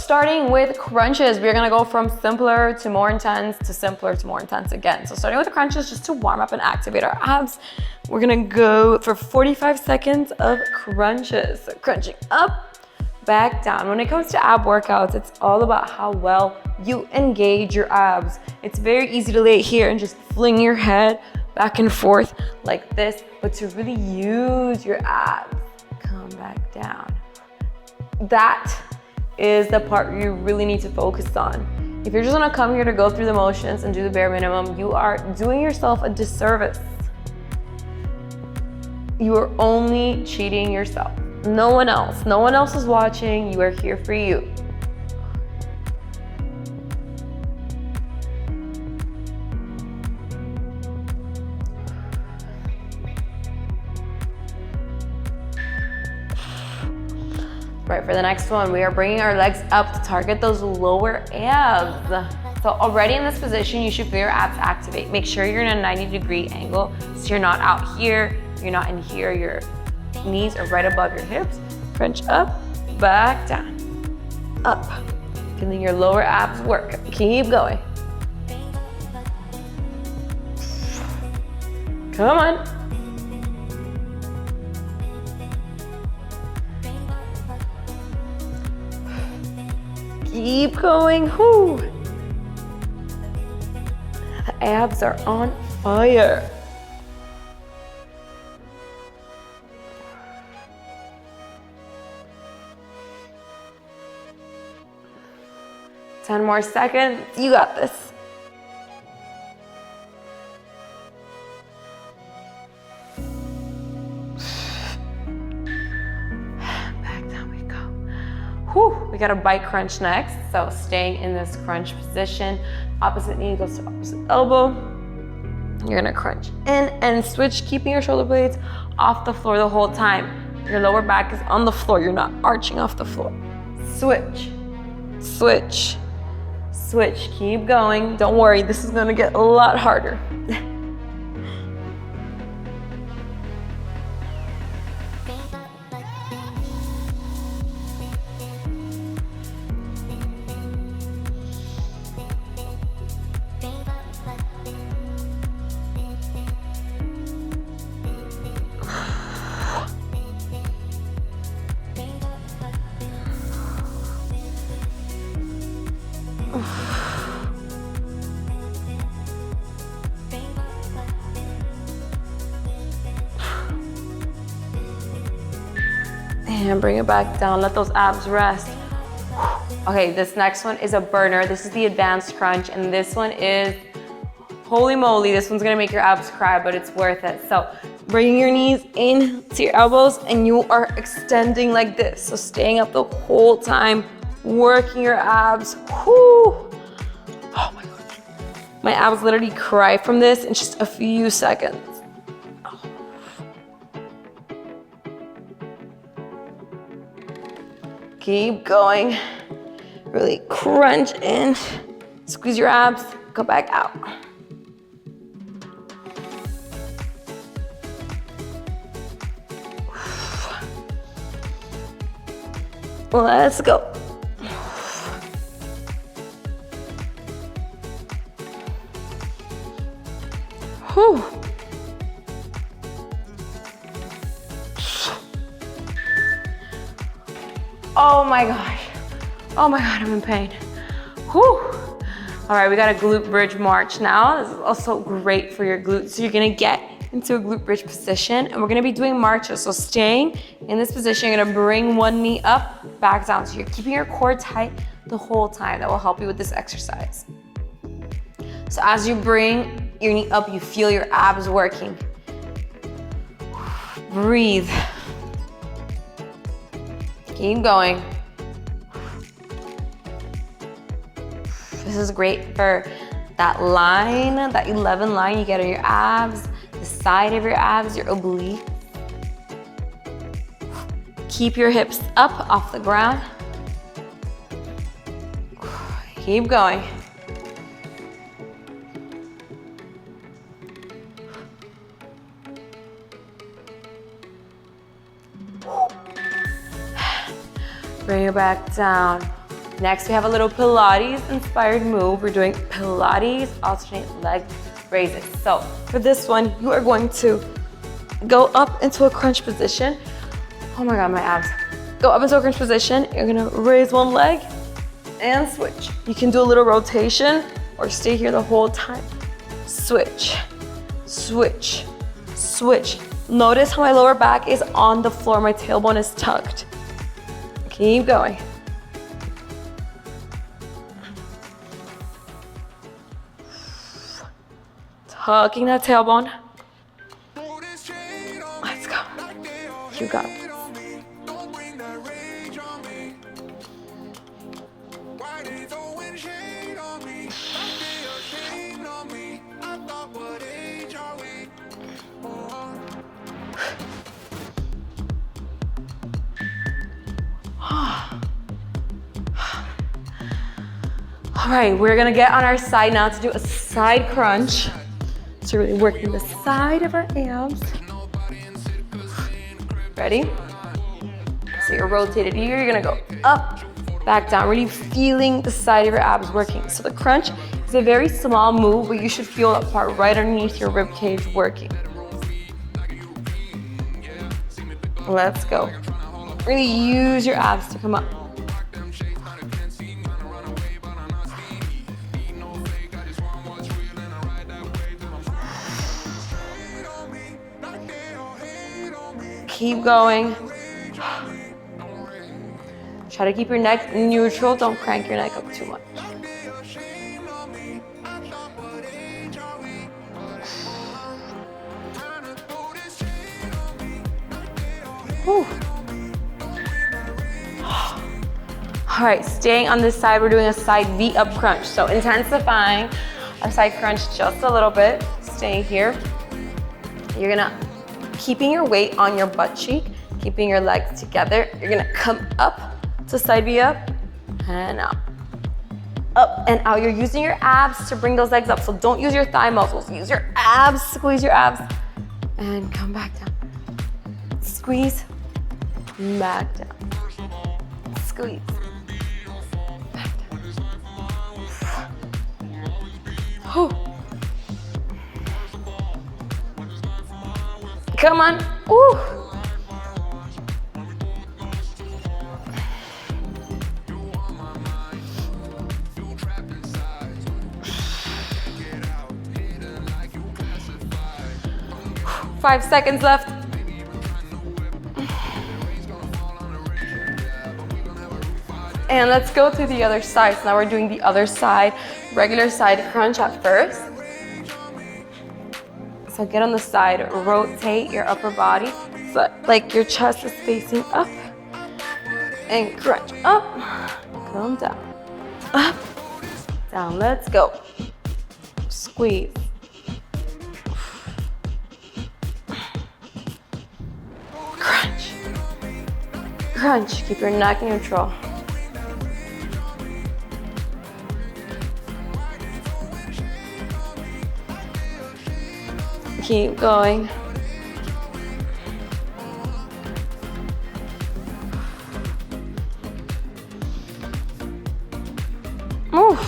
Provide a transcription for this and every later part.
starting with crunches, we're gonna go from simpler to more intense to simpler to more intense again. So starting with the crunches, just to warm up and activate our abs, we're gonna go for 45 seconds of crunches. So crunching up, back down. When it comes to ab workouts, it's all about how well you engage your abs. It's very easy to lay here and just fling your head back and forth like this, but to really use your abs, come back down. That is the part you really need to focus on. If you're just gonna come here to go through the motions and do the bare minimum, you are doing yourself a disservice. You are only cheating yourself. No one else is watching. You are here for you. Right, for the next one, we are bringing our legs up to target those lower abs. So already in this position, you should feel your abs activate. Make sure you're in a 90-degree angle, so you're not out here, you're not in here, your knees are right above your hips. Crunch up, back down, up. Feeling your lower abs work. Keep going. Come on. Keep going. Whew. The abs are on fire. Ten more seconds. You got this. Whew, we got a bike crunch next. So staying in this crunch position, opposite knee goes to opposite elbow. You're gonna crunch in and switch, keeping your shoulder blades off the floor the whole time. Your lower back is on the floor, you're not arching off the floor. Switch, switch, switch, keep going. Don't worry, this is gonna get a lot harder. And bring it back down, let those abs rest. Okay, this next one is a burner. This is the advanced crunch, and this one is, holy moly, this one's gonna make your abs cry, but it's worth it. So bringing your knees in to your elbows, and you are extending like this. So staying up the whole time, working your abs. Whew. Oh my God. My abs literally cry from this in just a few seconds. Keep going. Really crunch in. Squeeze your abs, go back out. Let's go. Whew. Oh my gosh. Oh my God, I'm in pain. Whew. All right, we got a glute bridge march now. This is also great for your glutes. So you're gonna get into a glute bridge position, and we're gonna be doing marches. So staying in this position, you're gonna bring one knee up, back down. So you're keeping your core tight the whole time. That will help you with this exercise. So as you bring your knee up, you feel your abs working. Breathe. Keep going. This is great for that line, that 11 line you get on your abs, the side of your abs, your oblique. Keep your hips up off the ground. Keep going. Bring it back down. Next, we have a little Pilates inspired move. We're doing Pilates alternate leg raises. So for this one, you are going to go up into a crunch position. Oh my God, my abs. Go up into a crunch position. You're gonna raise one leg and switch. You can do a little rotation or stay here the whole time. Switch, switch, switch. Notice how my lower back is on the floor. My tailbone is tucked. Keep going. Tucking that tailbone. Let's go. You got this. All right, we're gonna get on our side now to do a side crunch. So really working the side of our abs. Ready? So you're rotated here, you're gonna go up, back down, really feeling the side of your abs working. So the crunch is a very small move, but you should feel that part right underneath your rib cage working. Let's go. Really use your abs to come up. Keep going. Try to keep your neck neutral. Don't crank your neck up too much. Whew. All right, staying on this side, we're doing a side V up crunch. So intensifying our side crunch just a little bit. Staying here. You're gonna keeping your weight on your butt cheek, keeping your legs together. You're gonna come up to side V up and out. Up and out. You're using your abs to bring those legs up. So don't use your thigh muscles. Use your abs, squeeze your abs, and come back down. Squeeze, back down. Squeeze, back down. Whew. Come on. Ooh. Five seconds left. And let's go to the other side. So now we're doing the other side, regular side crunch at first. So get on the side, rotate your upper body so like your chest is facing up and crunch up, come down, up, down, let's go. Squeeze. Crunch, crunch, keep your neck neutral. Keep going. Oof.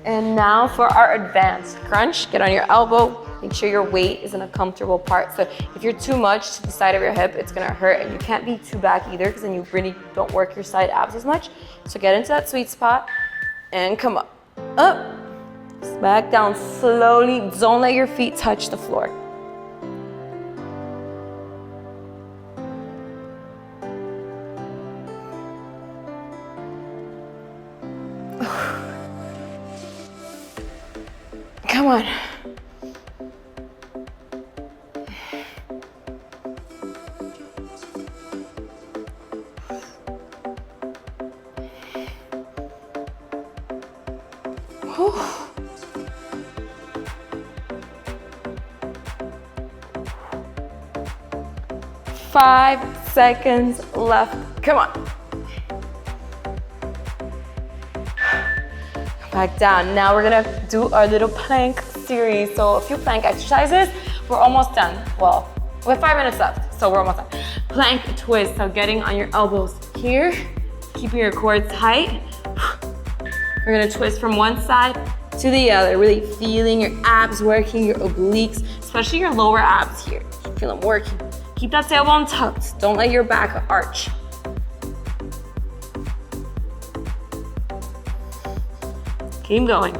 And now for our advanced crunch, get on your elbow. Make sure your weight is in a comfortable part. So if you're too much to the side of your hip, it's gonna hurt, and you can't be too back either because then you really don't work your side abs as much. So get into that sweet spot and come up, up, back down slowly. Don't let your feet touch the floor. Come on. Whew. 5 seconds left. Come on. Back down. Now we're gonna do our little plank series. So a few plank exercises. We're almost done. Well, we have 5 minutes left, so we're almost done. Plank twist, so getting on your elbows here, keeping your core tight. We're gonna twist from one side to the other, really feeling your abs working, your obliques, especially your lower abs here. Feel them working. Keep that tailbone tucked. Don't let your back arch. Keep going.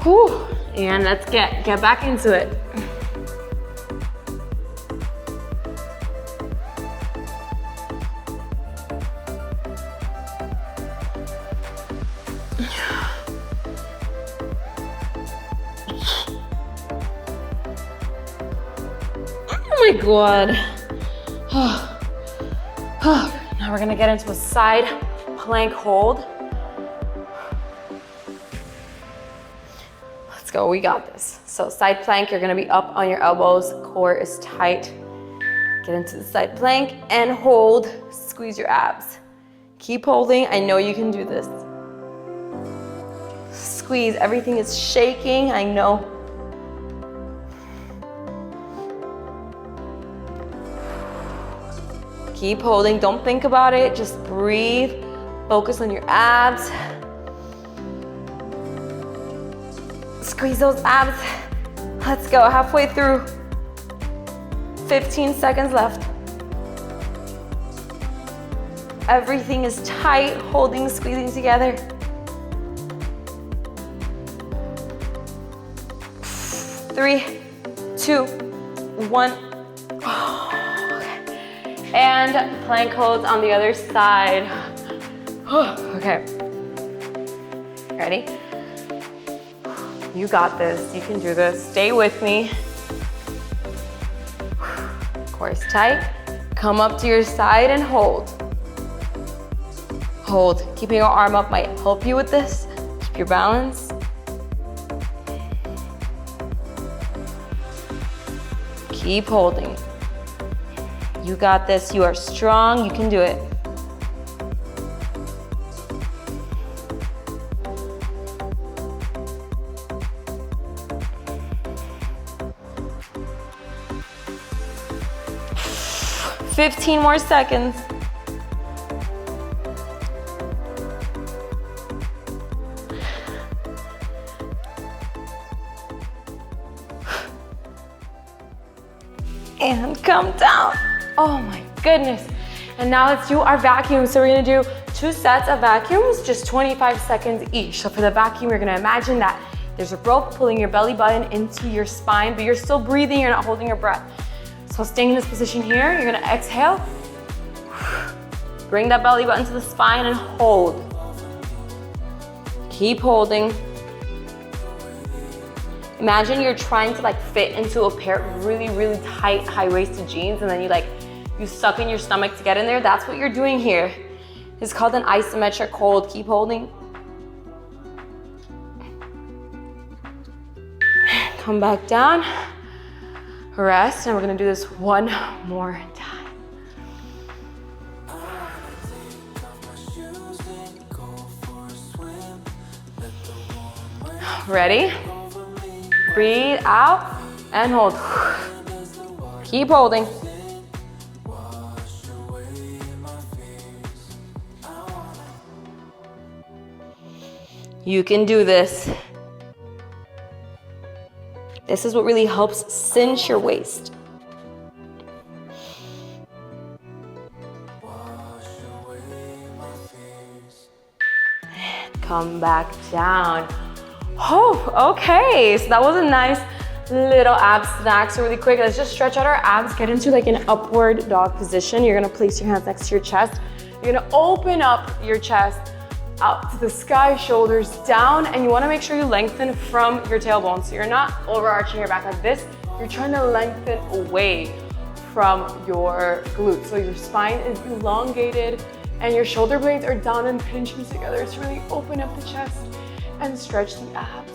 Whew. And let's get back into it. Oh my God. Now we're gonna get into a side plank hold. Let's go, we got this. So side plank, you're gonna be up on your elbows, core is tight. Get into the side plank and hold, squeeze your abs. Keep holding, I know you can do this. Squeeze, everything is shaking, I know. Keep holding, don't think about it, just breathe. Focus on your abs. Squeeze those abs. Let's go, halfway through. 15 seconds left. Everything is tight, holding, squeezing together. 3, 2, 1. And plank holds on the other side. Okay. Ready? You got this. You can do this. Stay with me. Core is tight. Come up to your side and hold. Hold. Keeping your arm up might help you with this. Keep your balance. Keep holding. You got this, you are strong, you can do it. "15 more seconds. And come down. Oh my goodness. And now let's do our vacuum. So we're gonna do 2 sets of vacuums, just 25 seconds each. So for the vacuum, you're gonna imagine that there's a rope pulling your belly button into your spine, but you're still breathing, you're not holding your breath. So staying in this position here, you're gonna exhale. Bring that belly button to the spine and hold. Keep holding. Imagine you're trying to like fit into a pair of really, really tight, high-waisted jeans, and then you suck in your stomach to get in there. That's what you're doing here. It's called an isometric hold. Keep holding. Come back down. Rest, and we're gonna do this one more time. Ready? Breathe out and hold. Keep holding. You can do this. This is what really helps cinch your waist. And come back down. Oh, okay. So that was a nice little ab snack. So really quick, let's just stretch out our abs, get into like an upward dog position. You're gonna place your hands next to your chest. You're gonna open up your chest out to the sky, shoulders down, and you wanna make sure you lengthen from your tailbone. So you're not overarching your back like this. You're trying to lengthen away from your glutes. So your spine is elongated and your shoulder blades are down and pinching together to really open up the chest and stretch the abs.